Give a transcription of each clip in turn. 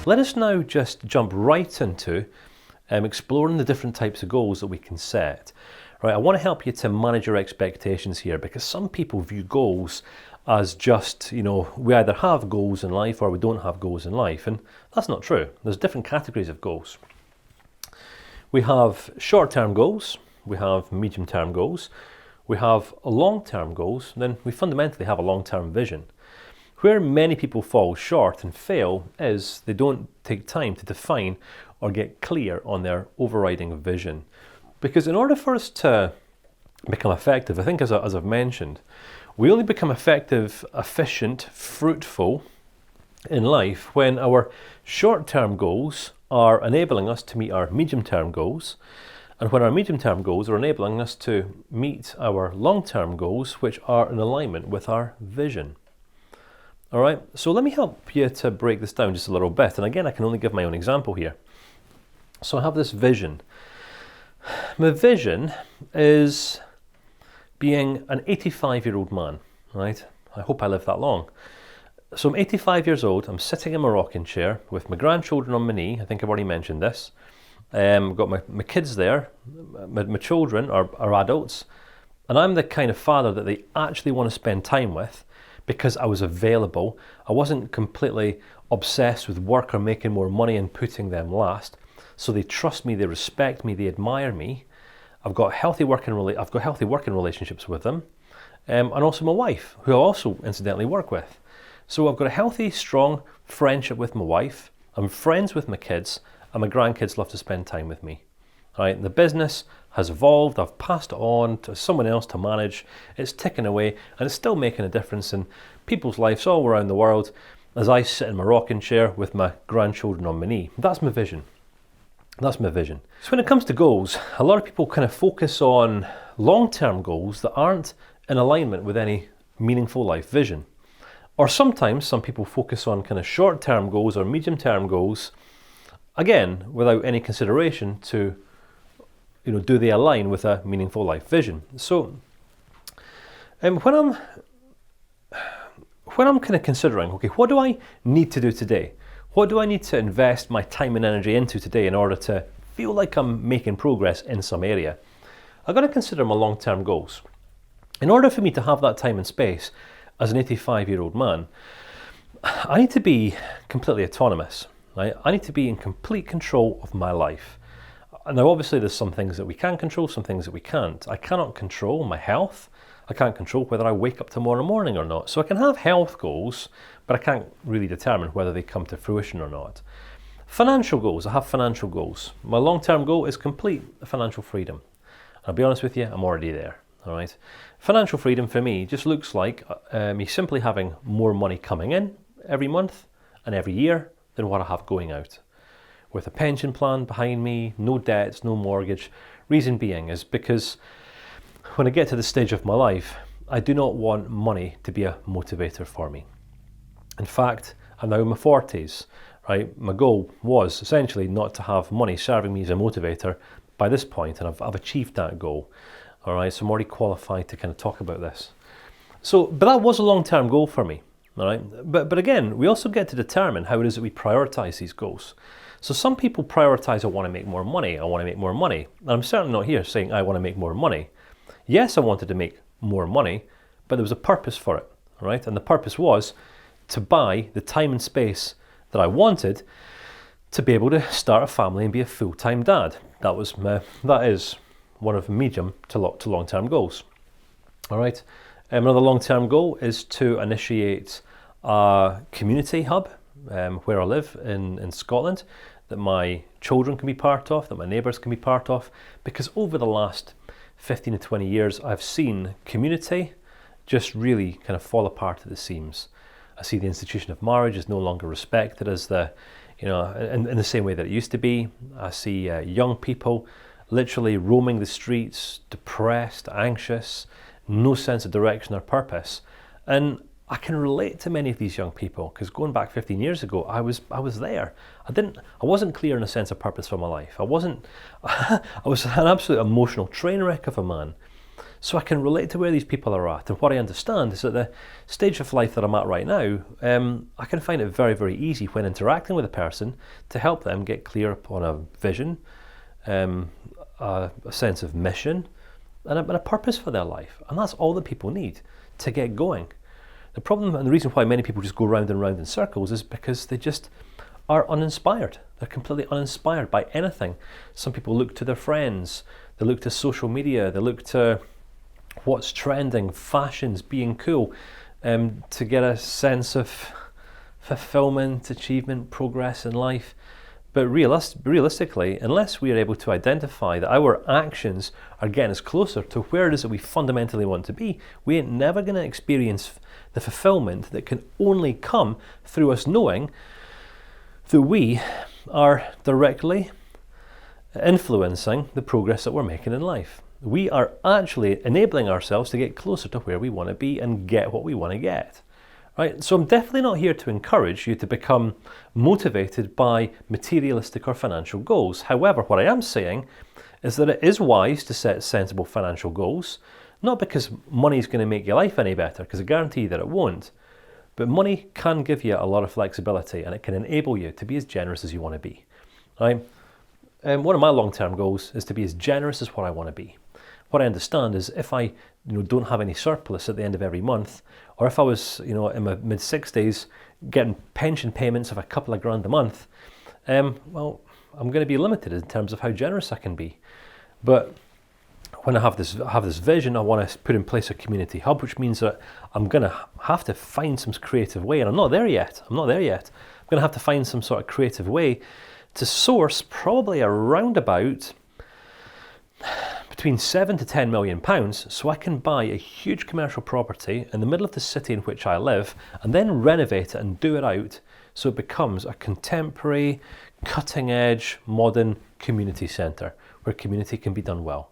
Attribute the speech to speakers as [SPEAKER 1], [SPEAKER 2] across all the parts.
[SPEAKER 1] Let us now just jump right into exploring the different types of goals that we can set. Right, I want to help you to manage your expectations here, because some people view goals as just, we either have goals in life or we don't have goals in life, and that's not true. There's different categories of goals. We have short-term goals, we have medium-term goals, we have long-term goals, and then we fundamentally have a long-term vision. Where many people fall short and fail is they don't take time to define or get clear on their overriding vision. Because in order for us to become effective, I think as I've mentioned, we only become effective, efficient, fruitful in life when our short-term goals are enabling us to meet our medium-term goals, and when our medium-term goals are enabling us to meet our long-term goals, which are in alignment with our vision. All right, so let me help you to break this down just a little bit. And again, I can only give my own example here. So I have this vision. My vision is being an 85-year-old man, right? I hope I live that long. So I'm 85 years old, I'm sitting in my rocking chair with my grandchildren on my knee. I think I've already mentioned this. I've got my kids there, my children are adults, and I'm the kind of father that they actually want to spend time with because I was available. I wasn't completely obsessed with work or making more money and putting them last. So they trust me, they respect me, they admire me. I've got healthy working relationships with them, and also my wife, who I also incidentally work with. So I've got a healthy, strong friendship with my wife. I'm friends with my kids, and my grandkids love to spend time with me. All right, the business has evolved. I've passed it on to someone else to manage. It's ticking away, and it's still making a difference in people's lives all around the world as I sit in my rocking chair with my grandchildren on my knee. That's my vision. That's my vision. So when it comes to goals, a lot of people kind of focus on long-term goals that aren't in alignment with any meaningful life vision. Or sometimes some people focus on kind of short-term goals or medium-term goals, again, without any consideration to, do they align with a meaningful life vision? So when I'm kind of considering, okay, what do I need to do today? What do I need to invest my time and energy into today in order to feel like I'm making progress in some area? I've got to consider my long-term goals. In order for me to have that time and space as an 85-year-old man, I need to be completely autonomous. Right? I need to be in complete control of my life. Now, obviously, there's some things that we can control, some things that we can't. I cannot control my health. I can't control whether I wake up tomorrow morning or not. So I can have health goals, but I can't really determine whether they come to fruition or not. Financial goals, I have financial goals. My long-term goal is complete financial freedom. I'll be honest with you, I'm already there. All right. Financial freedom for me just looks like me simply having more money coming in every month and every year than what I have going out. With a pension plan behind me, no debts, no mortgage. Reason being is because when I get to the stage of my life, I do not want money to be a motivator for me. In fact, I'm now in my 40s, right? My goal was essentially not to have money serving me as a motivator by this point, and I've achieved that goal. All right, so I'm already qualified to kind of talk about this. But that was a long-term goal for me. All right, but again, we also get to determine how it is that we prioritize these goals. So some people prioritize, I want to make more money, I want to make more money. And I'm certainly not here saying I want to make more money. Yes, I wanted to make more money, but there was a purpose for it, all right? And the purpose was to buy the time and space that I wanted to be able to start a family and be a full-time dad. That is one of medium to long-term goals, all right? Another long-term goal is to initiate a community hub where I live in Scotland that my children can be part of, that my neighbours can be part of, because over the last 15 to 20 years, I've seen community just really kind of fall apart at the seams. I see the institution of marriage is no longer respected as in the same way that it used to be. I see young people literally roaming the streets, depressed, anxious, no sense of direction or purpose. And I can relate to many of these young people because going back 15 years ago, I was there. I wasn't clear in a sense of purpose for my life. I was an absolute emotional train wreck of a man. So I can relate to where these people are at. And what I understand is that the stage of life that I'm at right now, I can find it very, very easy when interacting with a person to help them get clear upon a vision, a sense of mission, and a purpose for their life. And that's all that people need to get going. The problem and the reason why many people just go round and round in circles is because they just are uninspired. They're completely uninspired by anything. Some people look to their friends, they look to social media, they look to what's trending, fashions, being cool, to get a sense of fulfillment, achievement, progress in life. But realistically, unless we are able to identify that our actions are getting us closer to where it is that we fundamentally want to be, we ain't never going to experience the fulfillment that can only come through us knowing that we are directly influencing the progress that we're making in life. We are actually enabling ourselves to get closer to where we want to be and get what we want to get. Right? So I'm definitely not here to encourage you to become motivated by materialistic or financial goals. However, what I am saying is that it is wise to set sensible financial goals, not because money is going to make your life any better, because I guarantee that it won't, but money can give you a lot of flexibility and it can enable you to be as generous as you want to be. Right? One of my long-term goals is to be as generous as what I want to be. What I understand is if I don't have any surplus at the end of every month, or if I was in my mid-60s getting pension payments of a couple of grand a month, well, I'm going to be limited in terms of how generous I can be. But when I have this vision, I want to put in place a community hub, which means that I'm going to have to find some creative way, and I'm not there yet. I'm going to have to find some sort of creative way to source probably around about between 7 to 10 million pounds so I can buy a huge commercial property in the middle of the city in which I live and then renovate it and do it out so it becomes a contemporary, cutting edge, modern community centre where community can be done well.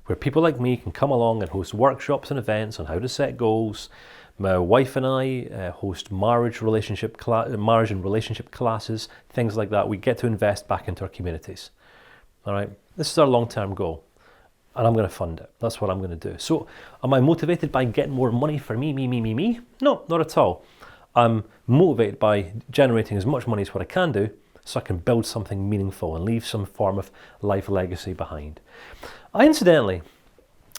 [SPEAKER 1] Where people like me can come along and host workshops and events on how to set goals. My wife and I host marriage and relationship classes, things like that. We get to invest back into our communities. All right, this is our long-term goal, and I'm going to fund it. That's what I'm going to do. So, am I motivated by getting more money for me? No, not at all. I'm motivated by generating as much money as what I can do, so I can build something meaningful and leave some form of life legacy behind. I incidentally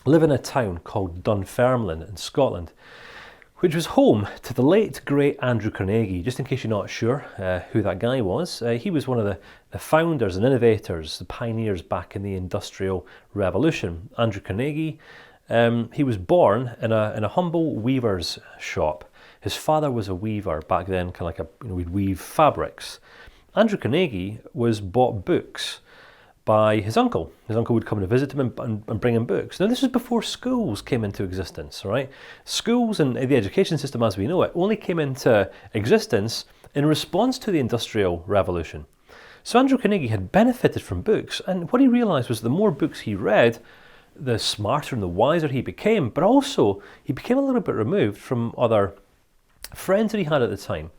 [SPEAKER 1] live in a town called Dunfermline in Scotland, which was home to the late, great Andrew Carnegie. Just in case you're not sure who that guy was, he was one of the founders and innovators, the pioneers back in the Industrial Revolution. Andrew Carnegie, he was born in a humble weaver's shop. His father was a weaver back then, kind of like we'd weave fabrics. Andrew Carnegie was bought books by his uncle. His uncle would come to visit him and bring him books. Now, this was before schools came into existence, right? Schools and the education system as we know it only came into existence in response to the Industrial Revolution. So Andrew Carnegie had benefited from books, and what he realised was the more books he read, the smarter and the wiser he became, but also he became a little bit removed from other friends that he had at the time.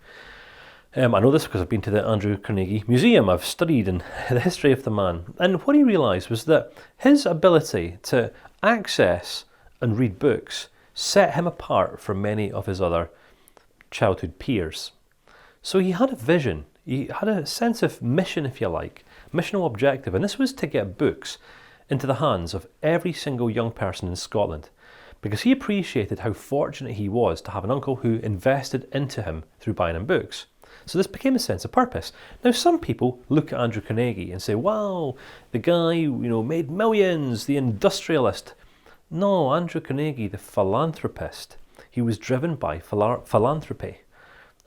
[SPEAKER 1] I know this because I've been to the Andrew Carnegie Museum. I've studied in the history of the man. And what he realised was that his ability to access and read books set him apart from many of his other childhood peers. So he had a vision. He had a sense of mission, if you like, missional objective. And this was to get books into the hands of every single young person in Scotland, because he appreciated how fortunate he was to have an uncle who invested into him through buying him books. So this became a sense of purpose. Now, some people look at Andrew Carnegie and say, wow, the guy, made millions, the industrialist. No, Andrew Carnegie, the philanthropist, he was driven by philanthropy.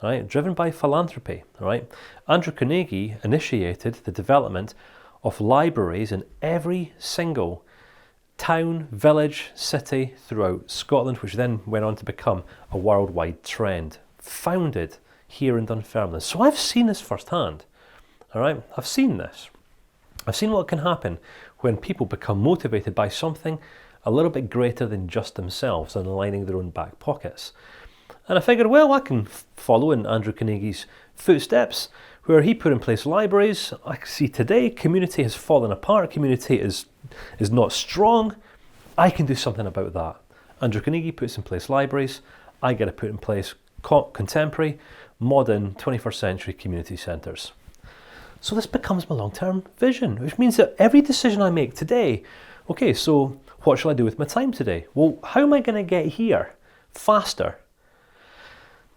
[SPEAKER 1] Right? Driven by philanthropy. Right? Andrew Carnegie initiated the development of libraries in every single town, village, city throughout Scotland, which then went on to become a worldwide trend. Founded here in Dunfermline. So I've seen this firsthand. All right, I've seen this. I've seen what can happen when people become motivated by something a little bit greater than just themselves and lining their own back pockets. And I figured, well, I can follow in Andrew Carnegie's footsteps, where he put in place libraries. I see today community has fallen apart. Community is not strong. I can do something about that. Andrew Carnegie puts in place libraries. I get to put in place contemporary, modern, 21st century community centres. So this becomes my long-term vision, which means that every decision I make today, okay, so what shall I do with my time today? Well, how am I going to get here faster?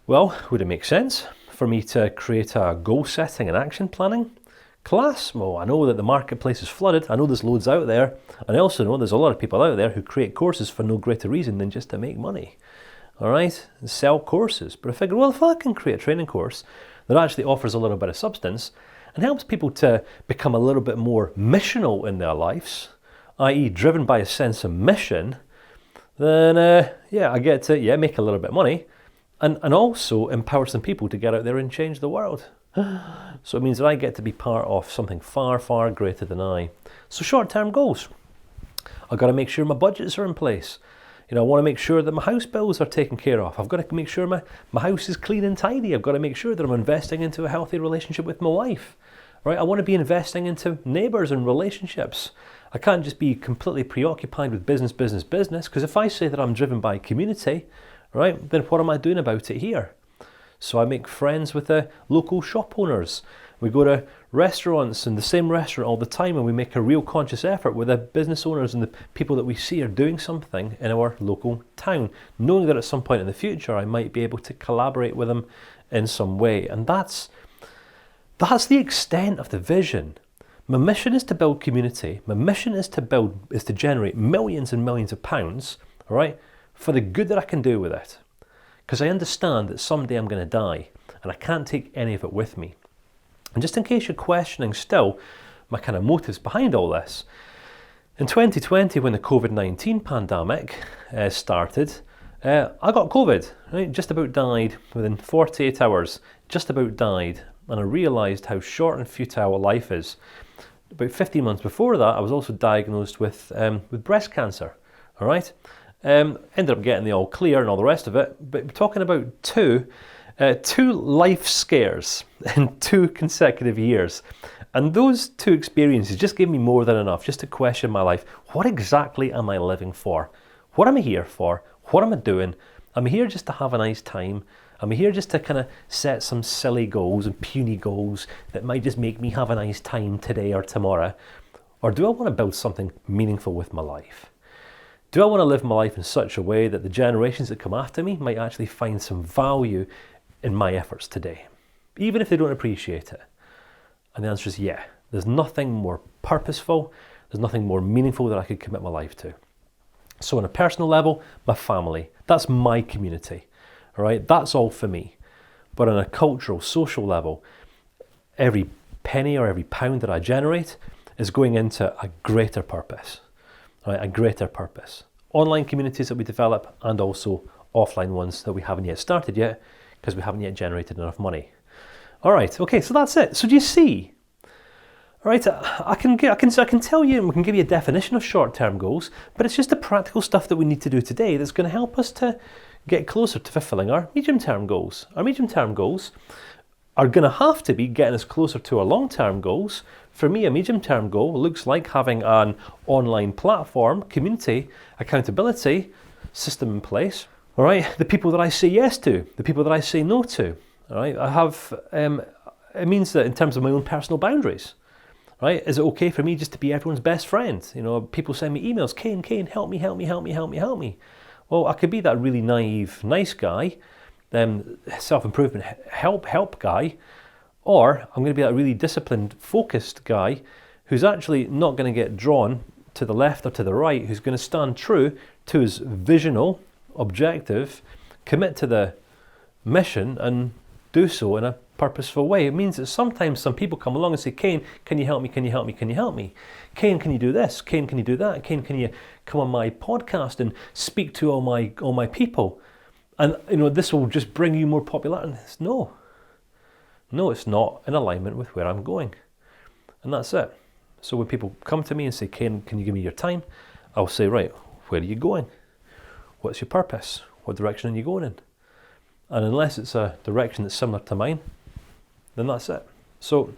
[SPEAKER 1] Well, would it make sense for me to create a goal setting and action planning class? Well, I know that the marketplace is flooded. I know there's loads out there. And I also know there's a lot of people out there who create courses for no greater reason than just to make money. All right, and sell courses. But I figured, well, if I can create a training course that actually offers a little bit of substance and helps people to become a little bit more missional in their lives, i.e. driven by a sense of mission, then I get to make a little bit of money and also empower some people to get out there and change the world. So it means that I get to be part of something far, far greater than I. So short-term goals. I've got to make sure my budgets are in place. I want to make sure that my house bills are taken care of. I've got to make sure my house is clean and tidy. I've got to make sure that I'm investing into a healthy relationship with my wife. Right? I want to be investing into neighbours and relationships. I can't just be completely preoccupied with business, because if I say that I'm driven by community, right, then what am I doing about it here? So I make friends with the local shop owners. We go to restaurants in the same restaurant all the time, and we make a real conscious effort with the business owners and the people that we see are doing something in our local town, knowing that at some point in the future I might be able to collaborate with them in some way. And that's the extent of the vision. My mission is to build community. My mission is to generate millions and millions of pounds, all right, for the good that I can do with it. Because I understand that someday I'm going to die and I can't take any of it with me. And just in case you're questioning still my kind of motives behind all this, in 2020 when the COVID-19 pandemic started, I got COVID, right? Just about died within 48 hours, just about died. And I realised how short and futile life is. About 15 months before that, I was also diagnosed with breast cancer, all right? Ended up getting the all clear and all the rest of it, but we're talking about two life scares in 2 consecutive years. And those 2 experiences just gave me more than enough just to question my life. What exactly am I living for? What am I here for? What am I doing? Am I here just to have a nice time? Am I here just to kind of set some silly goals and puny goals that might just make me have a nice time today or tomorrow? Or do I want to build something meaningful with my life? Do I want to live my life in such a way that the generations that come after me might actually find some value in my efforts today, even if they don't appreciate it? And the answer is yeah. There's nothing more purposeful, there's nothing more meaningful that I could commit my life to. So on a personal level, my family, that's my community, all right? That's all for me. But on a cultural, social level, every penny or every pound that I generate is going into a greater purpose, right? A greater purpose. Online communities that we develop and also offline ones that we haven't yet started yet because we haven't yet generated enough money. All right, okay, so that's it. So do you see? All right, I can tell you, and we can give you a definition of short-term goals, but it's just the practical stuff that we need to do today that's going to help us to get closer to fulfilling our medium-term goals. Our medium-term goals are going to have to be getting us closer to our long-term goals. For me, a medium-term goal looks like having an online platform, community, accountability system in place. All right, the people that I say yes to, the people that I say no to. All right, I have. It means that in terms of my own personal boundaries. Right? Is it okay for me just to be everyone's best friend? You know, people send me emails, Kane, help me. Well, I could be that really naive, nice guy, self-improvement help guy, or I'm going to be that really disciplined, focused guy who's actually not going to get drawn to the left or to the right, who's going to stand true to his visional objective, commit to the mission and do so in a purposeful way. It means that sometimes some people come along and say, Kane, can you help me? Can you help me? Can you help me? Kane, can you do this? Kane, can you do that? Kane, can you come on my podcast and speak to all my people? And you know, this will just bring you more popularity. No, it's not in alignment with where I'm going. And that's it. So when people come to me and say, Kane, can you give me your time? I'll say, right, where are you going? What's your purpose? What direction are you going in? And unless it's a direction that's similar to mine, then that's it. So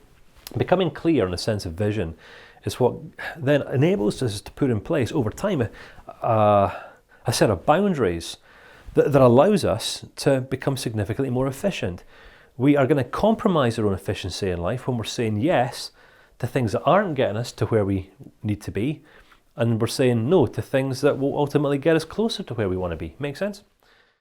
[SPEAKER 1] becoming clear on a sense of vision It's what then enables us to put in place over time a set of boundaries that allows us to become significantly more efficient. We are going to compromise our own efficiency in life when we're saying yes to things that aren't getting us to where we need to be, and we're saying no to things that will ultimately get us closer to where we want to be. Make sense?